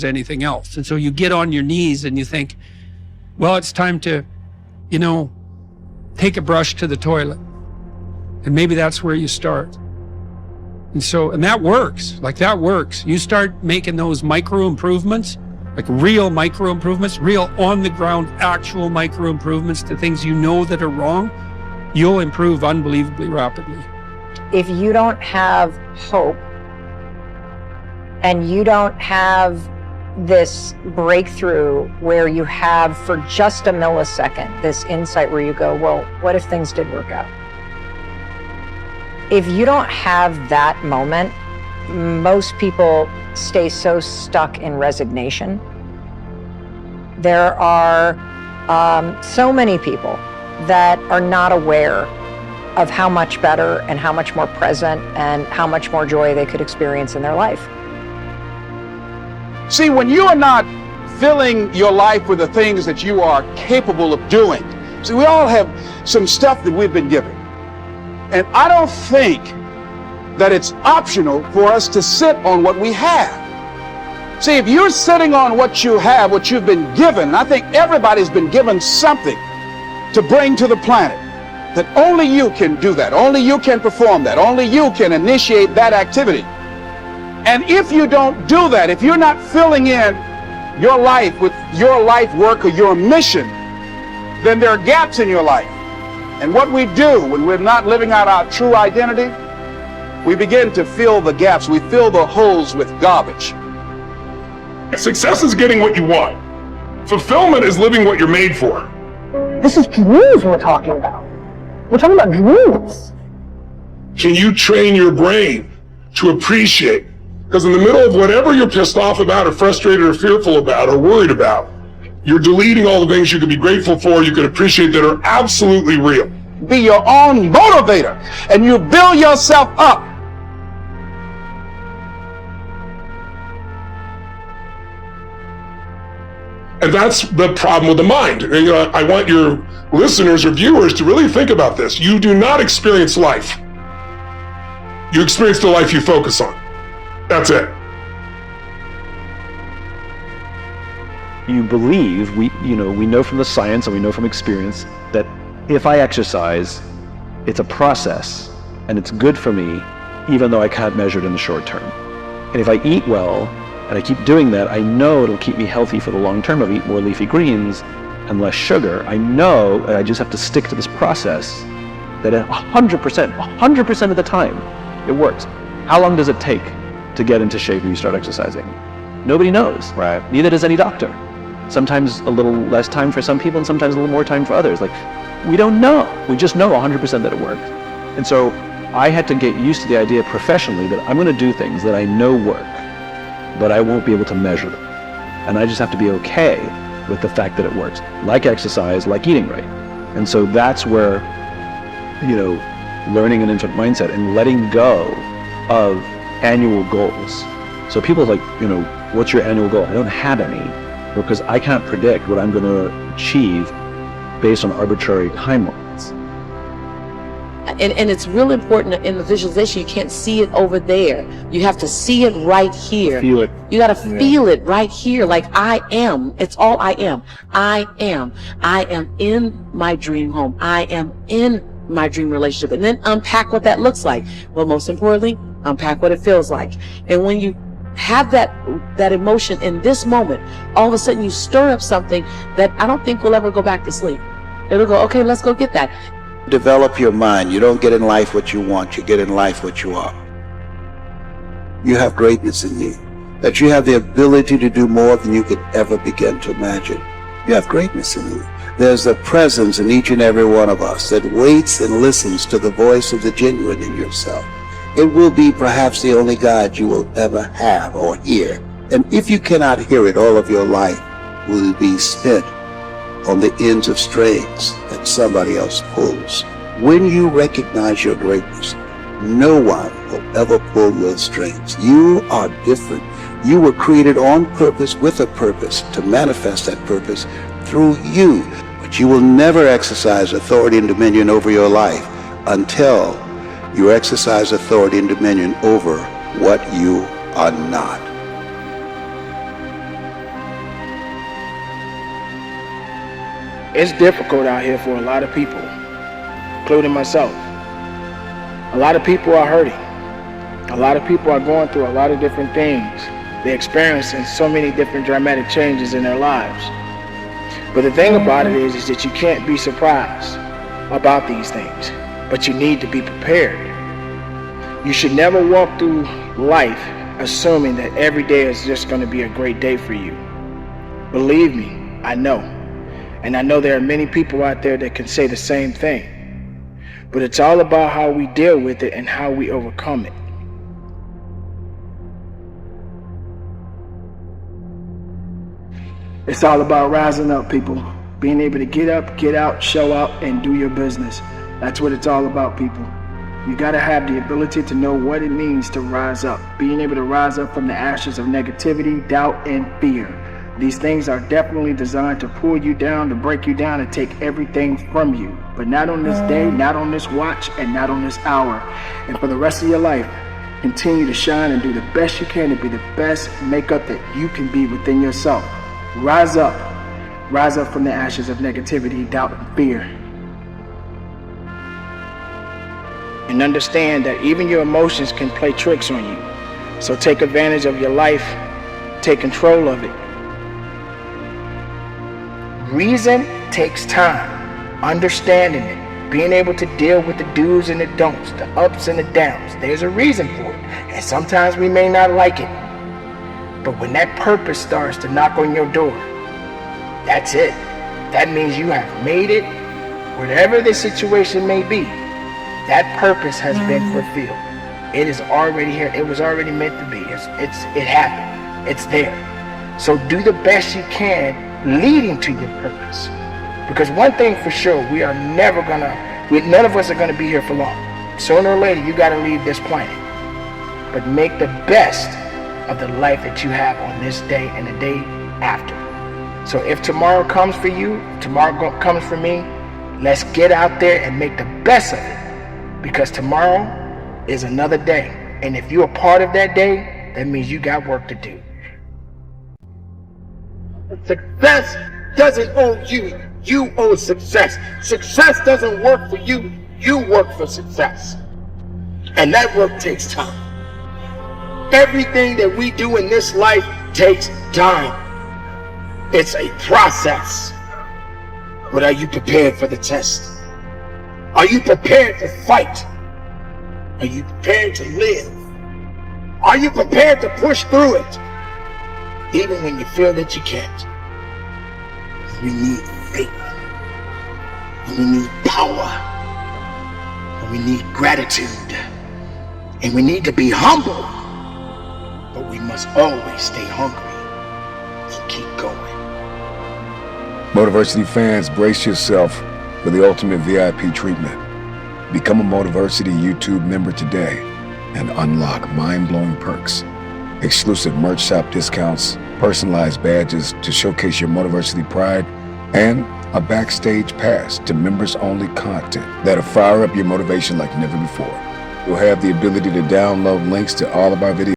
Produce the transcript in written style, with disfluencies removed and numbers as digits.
as anything else. And so you get on your knees and you think, well, it's time to, take a brush to the toilet. And maybe that's where you start. And that works. That works. You start making those micro improvements, like real micro improvements, real on the ground, actual micro improvements to things that are wrong, you'll improve unbelievably rapidly. If you don't have hope and you don't have this breakthrough where you have for just a millisecond this insight where you go, well, what if things did work out? If you don't have that moment, most people stay so stuck in resignation. There are so many people that are not aware of how much better and how much more present and how much more joy they could experience in their life. See, when you are not filling your life with the things that you are capable of doing, see, we all have some stuff that we've been given. And I don't think that it's optional for us to sit on what we have. See, if you're sitting on what you have, what you've been given, and I think everybody's been given something to bring to the planet, that only you can do that, only you can perform that, only you can initiate that activity. And if you don't do that, if you're not filling in your life with your life work or your mission, then there are gaps in your life. And what we do when we're not living out our true identity, we begin to fill the gaps. We fill the holes with garbage. Success is getting what you want. Fulfillment is living what you're made for. This is dreams we're talking about. We're talking about dreams. Can you train your brain to appreciate? Because in the middle of whatever you're pissed off about or frustrated or fearful about or worried about, you're deleting all the things you could be grateful for, you could appreciate that are absolutely real. Be your own motivator, and you build yourself up. And that's the problem with the mind. And, I want your listeners or viewers to really think about this. You do not experience life. You experience the life you focus on. That's it. You believe, we know from the science and we know from experience that if I exercise, it's a process and it's good for me, even though I can't measure it in the short term. And if I eat well and I keep doing that, I know it'll keep me healthy for the long term. I'll eat more leafy greens and less sugar. I know I just have to stick to this process that 100% of the time, it works. How long does it take to get into shape when you start exercising? Nobody knows. Right. Neither does any doctor. Sometimes a little less time for some people and sometimes a little more time for others. We don't know. We just know 100% that it works. And so I had to get used to the idea professionally that I'm going to do things that I know work, but I won't be able to measure them. And I just have to be okay with the fact that it works. Like exercise, like eating right. And so that's where, learning an infinite mindset and letting go of annual goals. So people are like, what's your annual goal? I don't have any, because I can't predict what I'm going to achieve based on arbitrary timelines. And it's real important in the visualization. You can't see it over there. You have to see it right here. Feel it. You got to feel it right here. Like I am. It's all I am. I am. I am in my dream home. I am in my dream relationship. And then unpack what that looks like. Well, most importantly, unpack what it feels like. And when you have that emotion in this moment, all of a sudden you stir up something that I don't think will ever go back to sleep. It'll go, okay, let's go get that. Develop your mind. You don't get in life what you want, you get in life what you are. You have greatness in you, that you have the ability to do more than you could ever begin to imagine. You have greatness in you. There's a presence in each and every one of us that waits and listens to the voice of the genuine in yourself. It will be perhaps the only God you will ever have or hear. And if you cannot hear it, all of your life will be spent on the ends of strings that somebody else pulls. When you recognize your greatness, no one will ever pull your strings. You are different. You were created on purpose with a purpose to manifest that purpose through you. But you will never exercise authority and dominion over your life until you exercise authority and dominion over what you are not. It's difficult out here for a lot of people, including myself. A lot of people are hurting. A lot of people are going through a lot of different things. They're experiencing so many different dramatic changes in their lives. But the thing about it is that you can't be surprised about these things, but you need to be prepared. You should never walk through life assuming that every day is just going to be a great day for you. Believe me, I know. And I know there are many people out there that can say the same thing. But it's all about how we deal with it and how we overcome it. It's all about rising up, people. Being able to get up, get out, show up, and do your business. That's what it's all about, people. You gotta have the ability to know what it means to rise up. Being able to rise up from the ashes of negativity, doubt, and fear. These things are definitely designed to pull you down, to break you down, and take everything from you. But not on this day, not on this watch, and not on this hour. And for the rest of your life, continue to shine and do the best you can to be the best makeup that you can be within yourself. Rise up. Rise up from the ashes of negativity, doubt, and fear. And understand that even your emotions can play tricks on you. So take advantage of your life. Take control of it. Reason takes time. Understanding it. Being able to deal with the do's and the don'ts, the ups and the downs. There's a reason for it. And sometimes we may not like it. But when that purpose starts to knock on your door, that's it. That means you have made it. Whatever the situation may be, that purpose has been fulfilled. It is already here. It was already meant to be. It happened. It's there. So do the best you can leading to your purpose. Because one thing for sure, none of us are gonna be here for long. Sooner or later, you gotta leave this planet. But make the best of the life that you have on this day and the day after. So if tomorrow comes for you, tomorrow comes for me, let's get out there and make the best of it. Because tomorrow is another day. And if you're a part of that day, that means you got work to do. Success doesn't own you. You own success. Success doesn't work for you. You work for success. And that work takes time. Everything that we do in this life takes time. It's a process. But are you prepared for the test? Are you prepared to fight? Are you prepared to live? Are you prepared to push through it? Even when you feel that you can't. We need faith. And we need power. And we need gratitude. And we need to be humble. But we must always stay hungry and keep going. Motiversity fans, brace yourself for the ultimate VIP treatment. Become a Motiversity YouTube member today and unlock mind-blowing perks. Exclusive merch shop discounts, personalized badges to showcase your Motiversity pride, and a backstage pass to members-only content that'll fire up your motivation like never before. You'll have the ability to download links to all of our videos